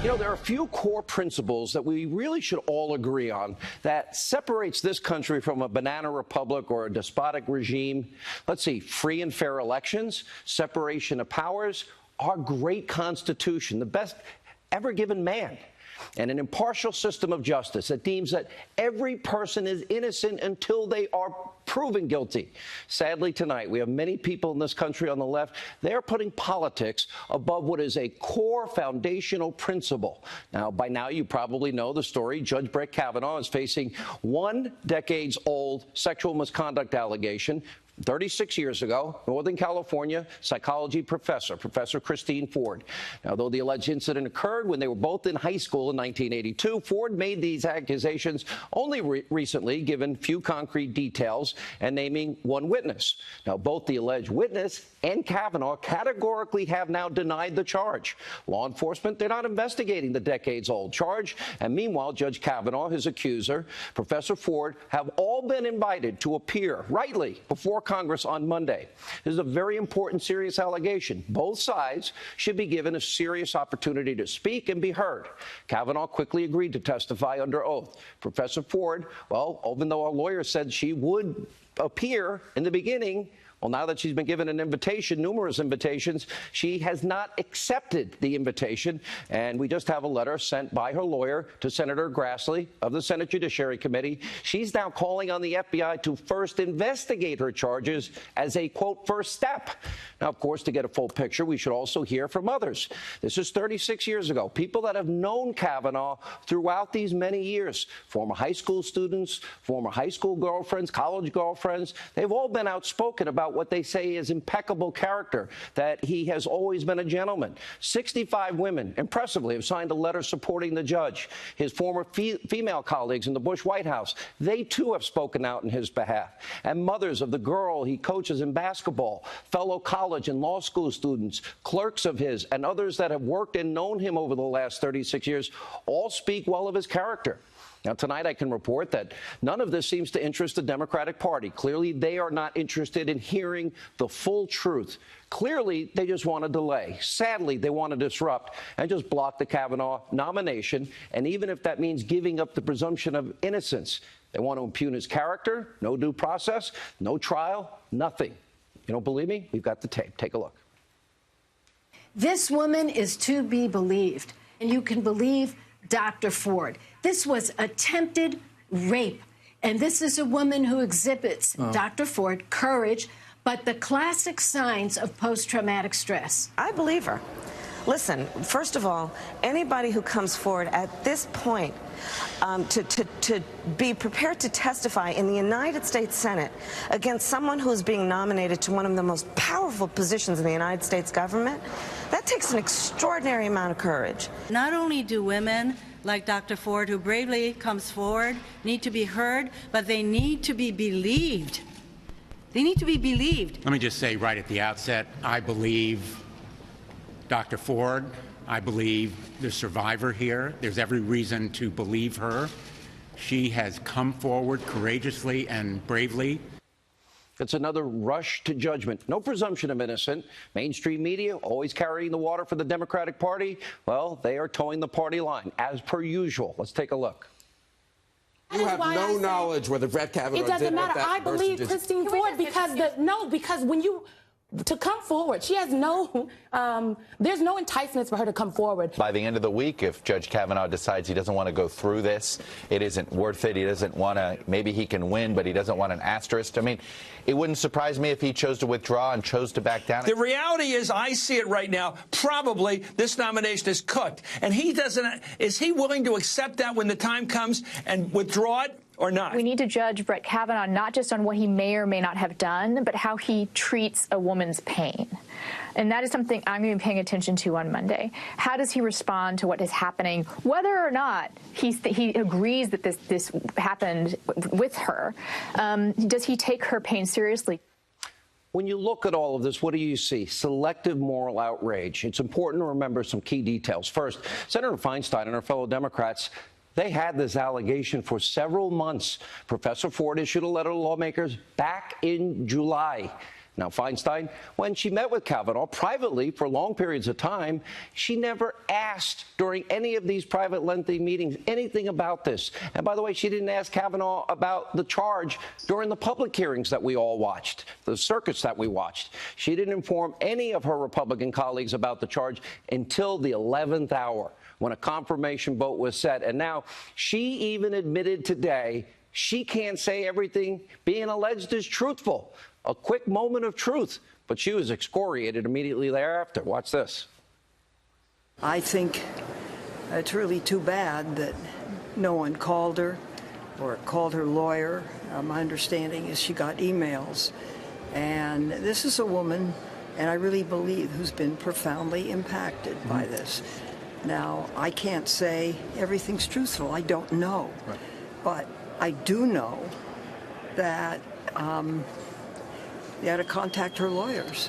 You know, there are a few core principles that we really should all agree on that separates this country from a banana republic or a despotic regime. Let's see, free and fair elections, separation of powers, our great Constitution, the best ever given man, and an impartial system of justice that deems that every person is innocent until they are proven guilty. Sadly, tonight, we have many people in this country on the left. They're putting politics above what is a core foundational principle. Now, by now, you probably know the story. Judge Brett Kavanaugh is facing 1 decade-old sexual misconduct allegation. 36 years ago, Northern California psychology professor, Professor Christine Ford. Now, though the alleged incident occurred when they were both in high school in 1982, Ford made these accusations only recently, given few concrete details and naming one witness. Now, both the alleged witness and Kavanaugh categorically have now denied the charge. Law enforcement, they're not investigating the decades-old charge. And meanwhile, Judge Kavanaugh, his accuser, Professor Ford, have all been invited to appear rightly before Congress on Monday. This is a very important, serious allegation. Both sides should be given a serious opportunity to speak and be heard. Kavanaugh quickly agreed to testify under oath. Professor Ford, well, even though our lawyer said she would appear in the beginning, well, now that she's been given an invitation, numerous invitations, she has not accepted the invitation. And we just have a letter sent by her lawyer to Senator Grassley of the Senate Judiciary Committee. She's now calling on the FBI to first investigate her charges as a, quote, first step. Now, of course, to get a full picture, we should also hear from others. This is 36 years ago. People that have known Kavanaugh throughout these many years, former high school students, former high school girlfriends, college girlfriends, they've all been outspoken about what they say is impeccable character, that he has always been a gentleman. 65 women, impressively, have signed a letter supporting the judge. His former female colleagues in the Bush White House, they too have spoken out in his behalf. And mothers of the girl he coaches in basketball, fellow college and law school students, clerks of his, and others that have worked and known him over the last 36 years, all speak well of his character. Now, tonight I can report that none of this seems to interest the Democratic Party. Clearly, they are not interested in hearing the full truth. Clearly, they just want to delay. Sadly, they want to disrupt and just block the Kavanaugh nomination. And even if that means giving up the presumption of innocence, they want to impugn his character, no due process, no trial, nothing. You don't believe me? We've got the tape. Take a look. This woman is to be believed, and you can believe Dr. Ford. This was attempted rape, and this is a woman who exhibits, Dr. Ford, courage, but the classic signs of post-traumatic stress. I believe her. Listen, first of all, anybody who comes forward at this point to be prepared to testify in the United States Senate against someone who's being nominated to one of the most powerful positions in the United States government, that takes an extraordinary amount of courage. Not only do women like Dr. Ford, who bravely comes forward, need to be heard, but they need to be believed. They need to be believed. Let me just say right at the outset, I believe Dr. Ford. I believe the survivor here. There's every reason to believe her. She has come forward courageously and bravely. It's another rush to judgment. No presumption of innocence. Mainstream media always carrying the water for the Democratic Party. Well, they are towing the party line, as per usual. Let's take a look. You have no knowledge whether Brett Kavanaugh did what that It doesn't matter. I believe Christine Ford because when you to come forward, she has no there's no enticements for her to come forward. By the end of the week, if Judge Kavanaugh decides he doesn't want to go through this, it isn't worth it. He doesn't want to. Maybe he can win, but he doesn't want an asterisk. I mean, it wouldn't surprise me if he chose to withdraw and chose to back down. The reality is, I see it right now. Probably this nomination is cooked, and he doesn't. Is he willing to accept that when the time comes and withdraw it? Or not. We need to judge Brett Kavanaugh not just on what he may or may not have done, but how he treats a woman's pain. And that is something I'm going to be paying attention to on Monday. How does he respond to what is happening, whether or not he agrees that this happened with her? Does he take her pain seriously? When you look at all of this, what do you see? Selective moral outrage. It's important to remember some key details. First, Senator Feinstein and her fellow Democrats, they had this allegation for several months. Professor Ford issued a letter to lawmakers back in July. Now, Feinstein, when she met with Kavanaugh privately for long periods of time, she never asked during any of these private, lengthy meetings anything about this. And by the way, she didn't ask Kavanaugh about the charge during the public hearings that we all watched, the circuits that we watched. She didn't inform any of her Republican colleagues about the charge until the 11th hour, when a confirmation vote was set. And now she even admitted today she can't say everything being alleged is truthful. A quick moment of truth, but she was excoriated immediately thereafter. Watch this. I think it's really too bad that no one called her or called her lawyer. My understanding is she got emails. And this is a woman, and I really believe, who's been profoundly impacted by this. Now, I can't say everything's truthful. I don't know. Right. But I do know that they had to contact her lawyers.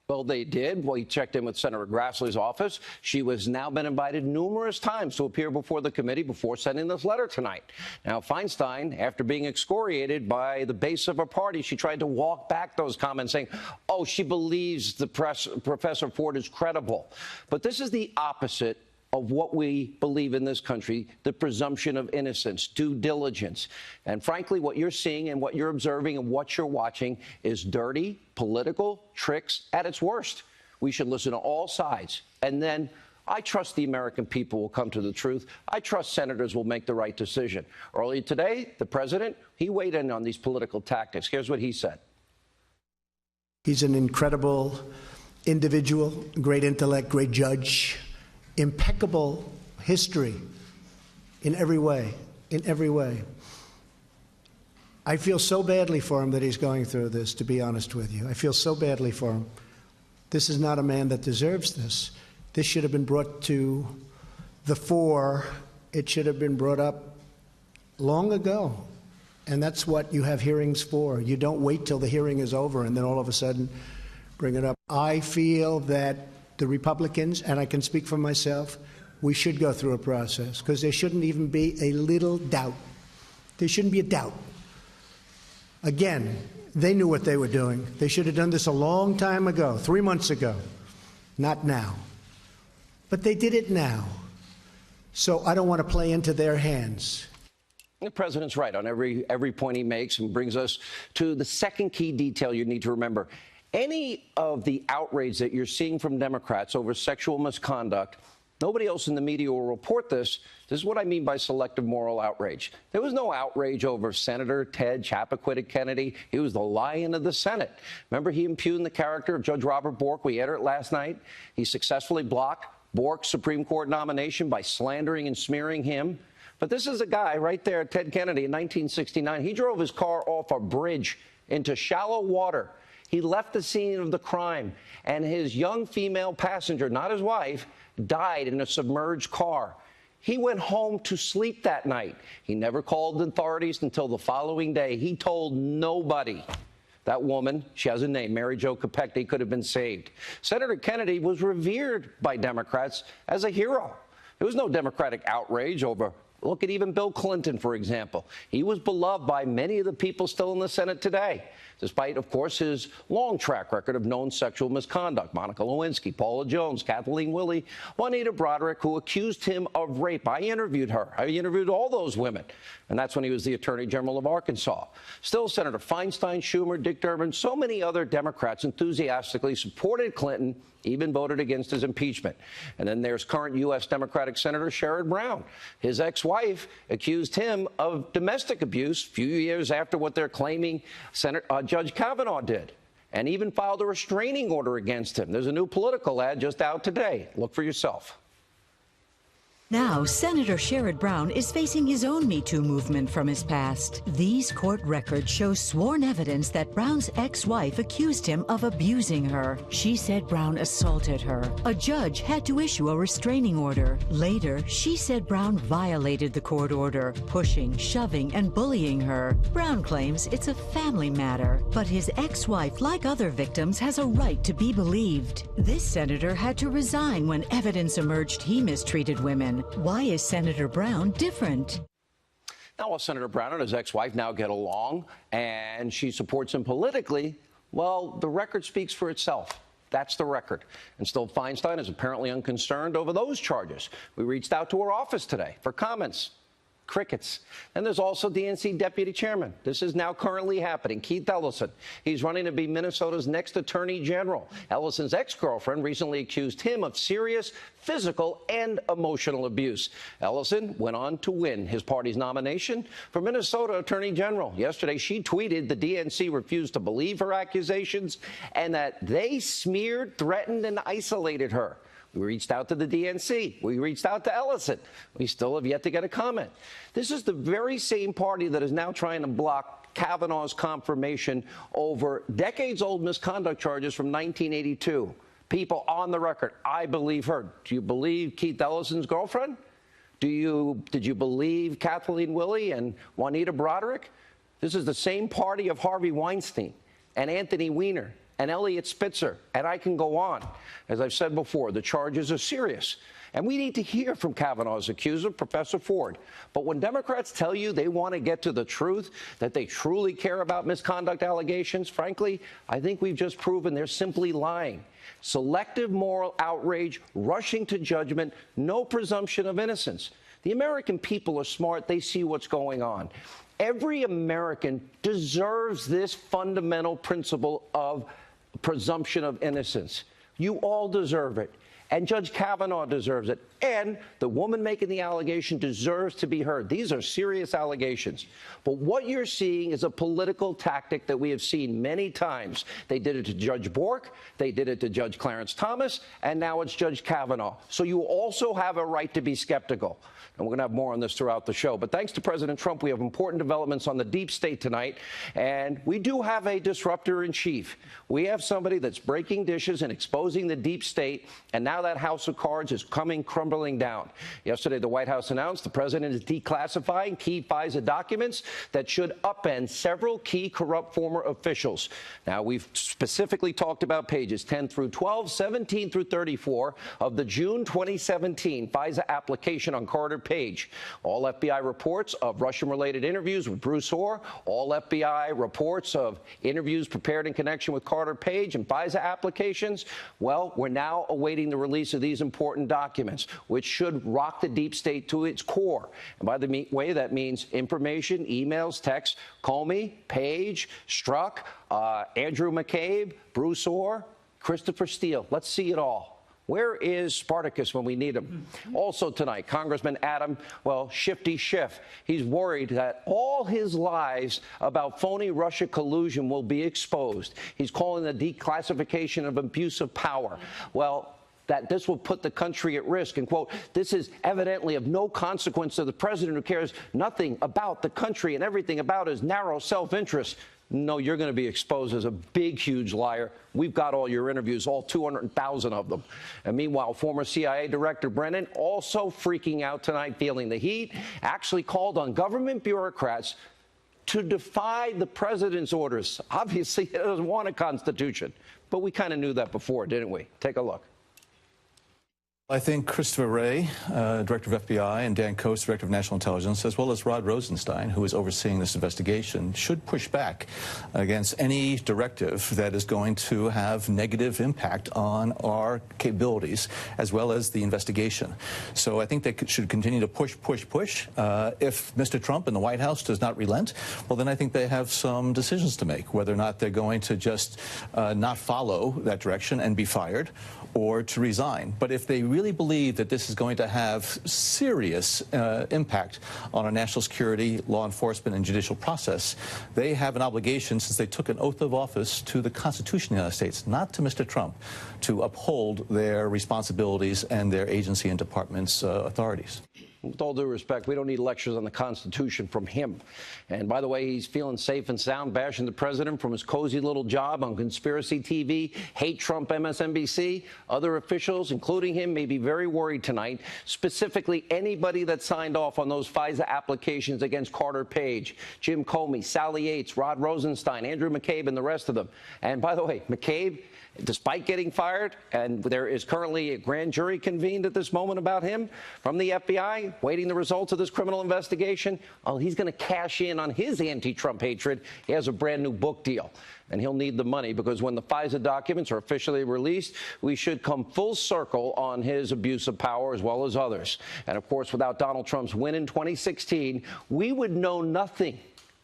Well, they did. We checked in with Senator Grassley's office. She has now been invited numerous times to appear before the committee before sending this letter tonight. Now, Feinstein, after being excoriated by the base of her party, she tried to walk back those comments, saying, oh, she believes Professor Ford is credible. But this is the opposite of what we believe in this country, the presumption of innocence, due diligence. And frankly, what you're seeing and what you're observing and what you're watching is dirty political tricks at its worst. We should listen to all sides. And then I trust the American people will come to the truth. I trust senators will make the right decision. Earlier today, the president, he weighed in on these political tactics. Here's what he said. He's an incredible individual, great intellect, great judge. Impeccable history in every way, I feel so badly for him that he's going through this, to be honest with you. I feel so badly for him. This is not a man that deserves this. This should have been brought to the fore. It should have been brought up long ago. And that's what you have hearings for. You don't wait till the hearing is over and then all of a sudden bring it up. I feel that the Republicans, and I can speak for myself, we should go through a process because there shouldn't even be a little doubt. There shouldn't be a doubt. Again, they knew what they were doing. They should have done this a long time ago, 3 months ago, not now. But they did it now. So I don't want to play into their hands. The president's right on every point he makes, and brings us to the second key detail you need to remember. Any of the outrage that you're seeing from Democrats over sexual misconduct, nobody else in the media will report this. This is what I mean by selective moral outrage. There was no outrage over Senator Ted Chappaquiddick Kennedy. He was the lion of the Senate. Remember, he impugned the character of Judge Robert Bork. We aired it last night. He successfully blocked Bork's Supreme Court nomination by slandering and smearing him. But this is a guy right there, Ted Kennedy, in 1969. He drove his car off a bridge into shallow water. He left the scene of the crime, and his young female passenger, not his wife, died in a submerged car. He went home to sleep that night. He never called the authorities until the following day. He told nobody. That woman, she has a name, Mary Jo Kopechne, could have been saved. Senator Kennedy was revered by Democrats as a hero. There was no Democratic outrage over. Look at even Bill Clinton, for example. He was beloved by many of the people still in the Senate today, despite, of course, his long track record of known sexual misconduct. Monica Lewinsky, Paula Jones, Kathleen Willey, Juanita Broderick, who accused him of rape. I interviewed her. I interviewed all those women. And that's when he was the Attorney General of Arkansas. Still, Senator Feinstein, Schumer, Dick Durbin, so many other Democrats enthusiastically supported Clinton, even voted against his impeachment. And then there's current U.S. Democratic Senator Sherrod Brown. His ex-wife accused him of domestic abuse a few years after what they're claiming Judge Kavanaugh did, and even filed a restraining order against him. There's a new Political ad just out today. Look for yourself. Now, Senator Sherrod Brown is facing his own Me Too movement from his past. These court records show sworn evidence that Brown's ex-wife accused him of abusing her. She said Brown assaulted her. A judge had to issue a restraining order. Later, she said Brown violated the court order, pushing, shoving, and bullying her. Brown claims it's a family matter, but his ex-wife, like other victims, has a right to be believed. This senator had to resign when evidence emerged he mistreated women. Why is Senator Brown different? Now, while Senator Brown and his ex-wife now get along and she supports him politically, Well, the record speaks for itself. That's the record. And still, Feinstein is apparently unconcerned over those charges. We reached out to her office today for comments. Crickets. And there's also DNC Deputy Chairman. This is now currently happening. Keith Ellison. He's running to be Minnesota's next Attorney General. Ellison's ex-girlfriend recently accused him of serious physical and emotional abuse. Ellison went on to win his party's nomination for Minnesota Attorney General. Yesterday, she tweeted the DNC refused to believe her accusations and that they smeared, threatened, and isolated her. We reached out to the DNC. We reached out to Ellison. We still have yet to get a comment. This is the very same party that is now trying to block Kavanaugh's confirmation over decades-old misconduct charges from 1982. People on the record, I believe her. Do you believe Keith Ellison's girlfriend? Did you believe Kathleen Willey and Juanita Broderick? This is the same party of Harvey Weinstein and Anthony Weiner and Elliot Spitzer, and I can go on. As I've said before, the charges are serious, and we need to hear from Kavanaugh's accuser, Professor Ford. But when Democrats tell you they want to get to the truth, that they truly care about misconduct allegations, frankly, I think we've just proven they're simply lying. Selective moral outrage, rushing to judgment, no presumption of innocence. The American people are smart. They see what's going on. Every American deserves this fundamental principle of presumption of innocence. You all deserve it. And Judge Kavanaugh deserves it. And the woman making the allegation deserves to be heard. These are serious allegations. But what you're seeing is a political tactic that we have seen many times. They did it to Judge Bork. They did it to Judge Clarence Thomas. And now it's Judge Kavanaugh. So you also have a right to be skeptical. And we're going to have more on this throughout the show. But thanks to President Trump, we have important developments on the deep state tonight. And we do have a disruptor in chief. We have somebody that's breaking dishes and exposing the deep state. And now that house of cards is crumbling down. Yesterday, the White House announced the president is declassifying key FISA documents that should upend several key corrupt former officials. Now, we've specifically talked about pages 10 through 12, 17 through 34 of the June 2017 FISA application on Carter Page. All FBI reports of Russian-related interviews with Bruce Orr, all FBI reports of interviews prepared in connection with Carter Page and FISA applications. Well, we're now awaiting the release of these important documents, which should rock the deep state to its core. And by the way, that means information, emails, texts, Comey, Page, Strzok, Andrew McCabe, Bruce Orr, Christopher Steele. Let's see it all. Where is Spartacus when we need him? Also tonight, Congressman Adam, Shifty Schiff. He's worried that all his lies about phony Russia collusion will be exposed. He's calling the declassification of abuse of power. Well, that this will put the country at risk. And, quote, this is evidently of no consequence to the president who cares nothing about the country and everything about his narrow self-interest. No, you're going to be exposed as a big, huge liar. We've got all your interviews, all 200,000 of them. And meanwhile, former CIA Director Brennan, also freaking out tonight, feeling the heat, actually called on government bureaucrats to defy the president's orders. Obviously, he doesn't want a constitution. But we kind of knew that before, didn't we? Take a look. I think Christopher Wray, Director of FBI, and Dan Coats, Director of National Intelligence, as well as Rod Rosenstein, who is overseeing this investigation, should push back against any directive that is going to have negative impact on our capabilities, as well as the investigation. So I think they should continue to push. If Mr. Trump and the White House does not relent, well, then I think they have some decisions to make, whether or not they're going to just not follow that direction and be fired, or to resign. But if they really believe that this is going to have serious impact on our national security, law enforcement, and judicial process, they have an obligation, since they took an oath of office to the Constitution of the United States, not to Mr. Trump, to uphold their responsibilities and their agency and department's authorities. With all due respect, we don't need lectures on the Constitution from him. And by the way, he's feeling safe and sound, bashing the president from his cozy little job on Conspiracy TV, Hate Trump MSNBC. Other officials, including him, may be very worried tonight, specifically anybody that signed off on those FISA applications against Carter Page, Jim Comey, Sally Yates, Rod Rosenstein, Andrew McCabe, and the rest of them. And by the way, McCabe, despite getting fired, and there is currently a grand jury convened at this moment about him from the FBI, away, waiting the results of this criminal investigation? Oh, he's going to cash in on his anti-Trump hatred. He has a brand new book deal, and he'll need the money because when the FISA documents are officially released, we should come full circle on his abuse of power as well as others. And, of course, without Donald Trump's win in 2016, we would know nothing.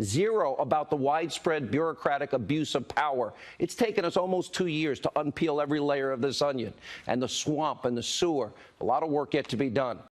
Zero about the widespread bureaucratic abuse of power. It's taken us almost 2 years to unpeel every layer of this onion and the swamp and the sewer. A lot of work yet to be done.